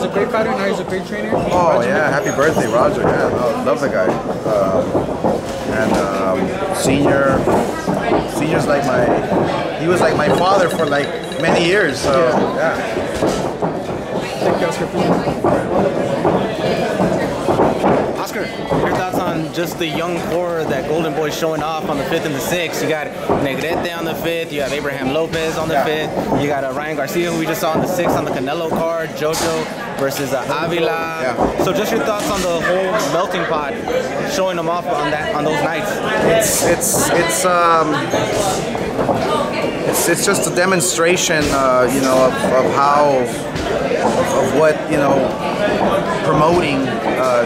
a great fighter, now he's a great trainer. Oh yeah, happy birthday, Roger. Yeah, no, love the guy. Senior's like he was like my father for like many years. So yeah. Thank you, Oscar. Oscar, your thoughts on just the young core that Golden Boy showing off on the 5th and the 6th? You got Negrete on the 5th, you have Abraham Lopez on the 5th, you got Ryan Garcia, who we just saw on the 6th on the CANELO card, Jojo versus Avila. Yeah. So just your thoughts on the whole melting pot, showing them off on those nights. It's just a demonstration, you know, of what, you know, promoting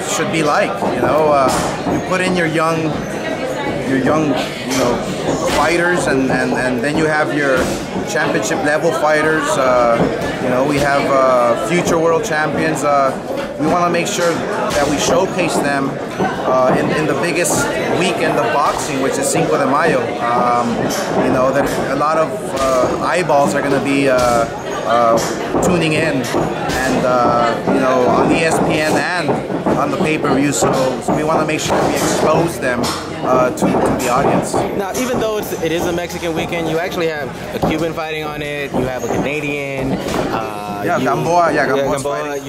should be like. You know, you put in your young, you know, fighters, and then you have your championship level fighters. You know, we have future world champions. We want to make sure that we showcase them in the biggest weekend of boxing, which is Cinco de Mayo. You know, that a lot of eyeballs are going to be tuning in, and you know, on ESPN and on the pay-per-view. So we want to make sure we expose them to the audience. Now, even though it is a Mexican weekend, you actually have a Cuban fighting on it. You have a Canadian. Gamboa. You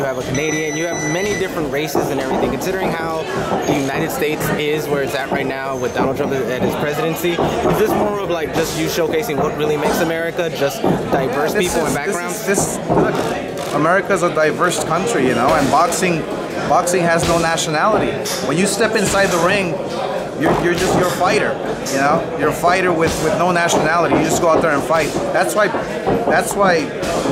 have a Canadian. You have many different races and everything. Considering how the United States is where it's at right now with Donald Trump at his presidency, is this more of like just you showcasing what really makes America, just diverse people and backgrounds? Look, America's a diverse country, you know, and boxing has no nationality. When you step inside the ring, you're a fighter, you know. You're a fighter with no nationality. You just go out there and fight. That's why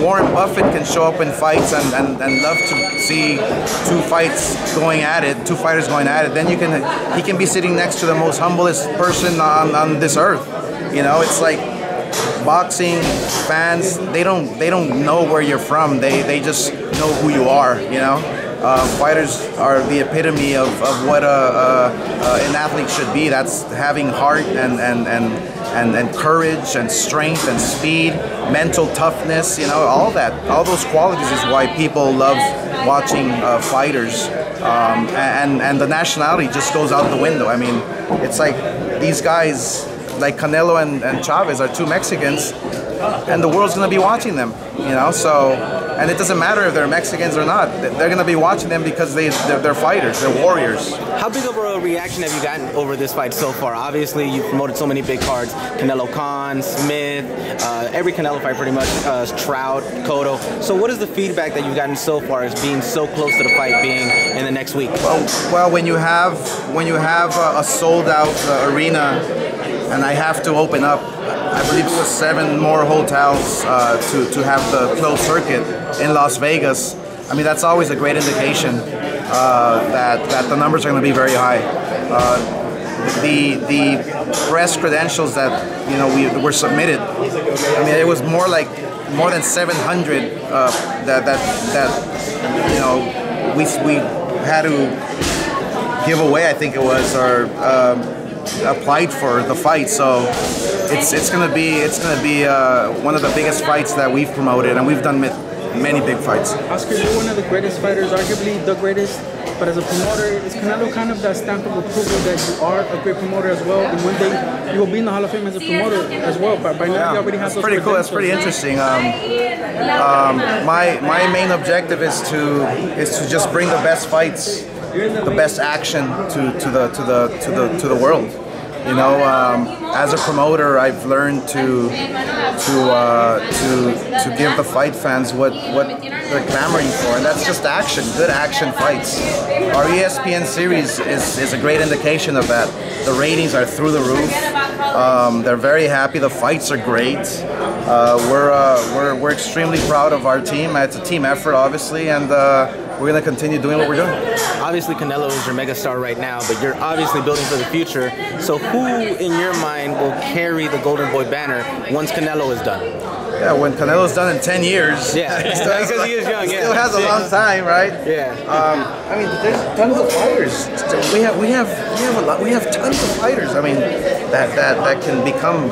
Warren Buffett can show up in fights and love to see two fighters going at it. Then he can be sitting next to the most humblest person on this earth. You know, it's like boxing fans, they don't know where you're from. They just know who you are, you know. Fighters are the epitome of what an athlete should be. That's having heart and courage and strength and speed, mental toughness, you know, all that. All those qualities is why people love watching fighters. And the nationality just goes out the window. I mean, it's like these guys, like CANELO and CHAVEZ, are two Mexicans, and the world's going to be watching them, you know. So, and it doesn't matter if they're Mexicans or not. They're going to be watching them because they're fighters, they're warriors. How big of a reaction have you gotten over this fight so far? Obviously, you've promoted so many big cards: Canelo Khan, Smith, every Canelo fight pretty much, Trout, Cotto. So what is the feedback that you've gotten so far as being so close to the fight being in the next week? Well, when you have a sold-out arena, and I have to open up, I believe it was 7 more hotels to have the closed circuit in Las Vegas. I mean, that's always a great indication that the numbers are going to be very high. The press credentials that, you know, were submitted, I mean, it was more than 700 that you know, we had to give away, I think it was, or applied for the fight. So it's gonna be one of the biggest fights that we've promoted, and we've done many big fights. Oscar, you're one of the greatest fighters, arguably the greatest. But as a promoter, is CANELO kind of that stamp of approval that you are a great promoter as well, and one day you will be in the Hall of Fame as a promoter as well? But by now you already have those pretty cool. That's pretty interesting. My main objective is to just bring the best fights, the best action to the world. You know, as a promoter, I've learned to give the fight fans what they're clamoring for, and that's just action, good action fights. Our ESPN series is a great indication of that. The ratings are through the roof. They're very happy. The fights are great. We're extremely proud of our team. It's a team effort, obviously, and we're going to continue doing what we're doing. Obviously, CANELO is your megastar right now, but you're obviously building for the future. So who, in your mind, will carry the Golden Boy banner once CANELO is done? Yeah, when CANELO's done in 10 years. Yeah, because he is young. Still has a long time, right? Yeah. I mean, there's tons of fighters. We have tons of fighters. I mean, that can become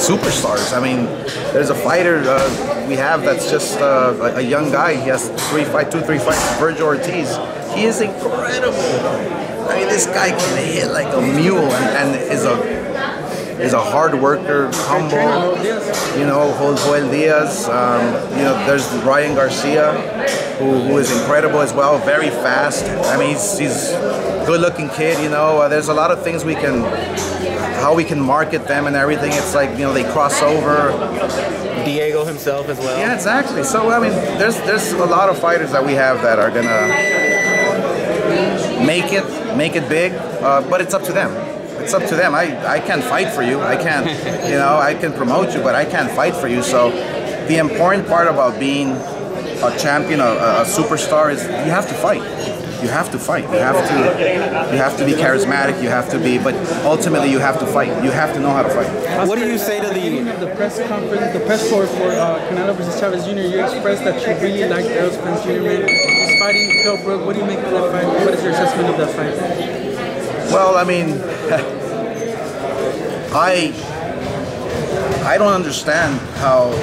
superstars. I mean, there's a fighter we have that's just a young guy. He has 3 fights, Virgil Ortiz. He is incredible. I mean, this guy can hit like a mule and is a hard worker, humble. You know, Joel Diaz. You know, there's Ryan Garcia, who is incredible as well. Very fast. I mean, he's a good-looking kid. You know, there's a lot of things how we can market them and everything. It's like, you know, they cross over. Diego himself as well. Yeah, exactly. So I mean, there's a lot of fighters that we have that are gonna make it big, but it's up to them. It's up to them. I can't fight for you. I can't, you know, I can promote you, but I can't fight for you. So the important part about being a champion, a superstar, is you have to fight. You have to fight. You have to be charismatic. You have to be, but ultimately you have to fight. You have to know how to fight. What do you say to the press conference, the press tour for Canelo versus Chavez Jr.? You expressed that you really liked Errol Spence Jr. Man. He's fighting Phil Brook. What do you make of that fight? What is your assessment of that fight? Well, I mean, I don't understand how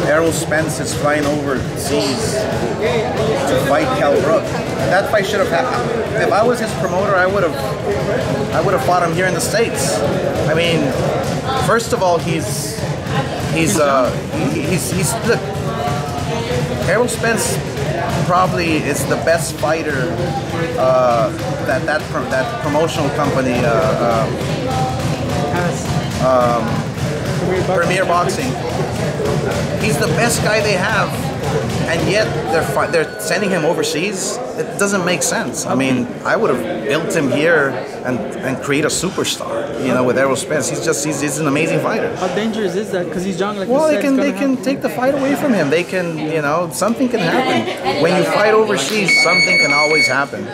Errol Spence is flying overseas to fight Kell Brook. That fight should have happened. If I was his promoter, I would have fought him here in the States. I mean, first of all, he's look, Errol Spence probably is the best fighter that promotional company Has Premier Boxing. He's the best guy they have, and yet they're sending him overseas. It doesn't make sense. I mean, I would have built him here and create a superstar. You know, with Errol Spence, he's an amazing fighter. How dangerous is that? Because he's young. Like well, they can take the fight away from him. They can, you know, something can happen. When you fight overseas, something can always happen.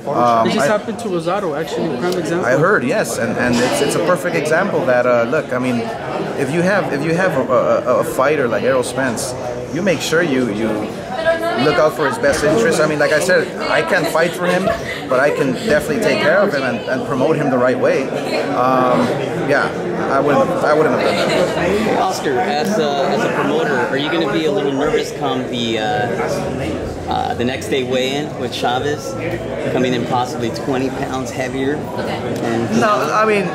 It just happened to Rosado, actually, prime example. I heard, yes, and it's a perfect example that look, I mean, if you have a fighter like Errol Spence, you make sure you look out for his best interest. I mean, like I said, I can't fight for him, but I can definitely take care of him and promote him the right way. Yeah, I wouldn't have done that. Hey, Oscar, as a promoter, are you going to be a little nervous come the next day weigh-in with Chavez, coming in possibly 20 pounds heavier? No, I mean,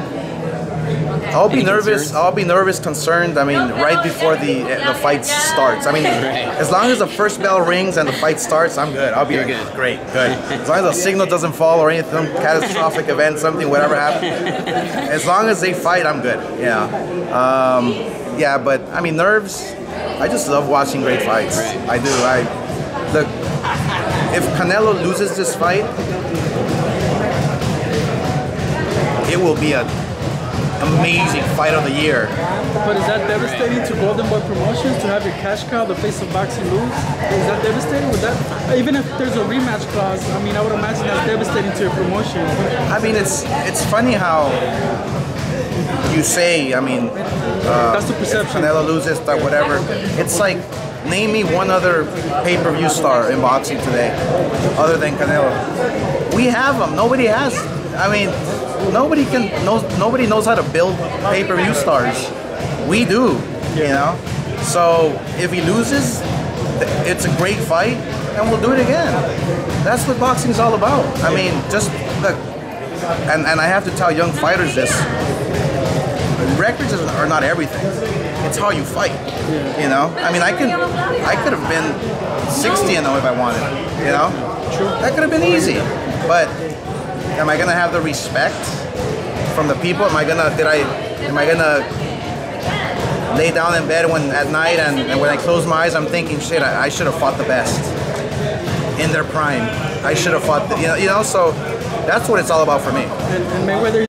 I'll be nervous. I'll be nervous, concerned. I mean, right before the fight starts. I mean, as long as the first bell rings and the fight starts, I'm good. I'll be like, good. Great, good. As long as the signal doesn't fall or anything, catastrophic event, something, whatever happens. As long as they fight, I'm good. Yeah. Yeah, but I mean, nerves. I just love watching great fights. I do. Look, if Canelo loses this fight, it will be an amazing fight of the year. But is that devastating to GoldenBoy Promotions to have your cash cow, the face of boxing, lose? Is that devastating? Would that, even if there's a rematch clause, I mean, I would imagine that's devastating to your promotion. I mean, it's funny how you say, I mean, that's the perception. If Canelo loses, that whatever. It's like, name me one other pay-per-view star in boxing today, other than Canelo. We have them. Nobody has. I mean, nobody knows how to build pay-per-view stars. We do, you know. So if he loses, it's a great fight, and we'll do it again. That's what boxing is all about. I mean, just look, and I have to tell young fighters this: records are not everything. It's how you fight, you know. I mean, I could have been 60-0 if I wanted, you know. True. That could have been easy, but am I gonna have the respect from the people? Am I gonna lay down in bed at night and when I close my eyes, I'm thinking, shit, I should have fought the best in their prime. I should have fought, you know. So that's what it's all about for me. And Mayweather.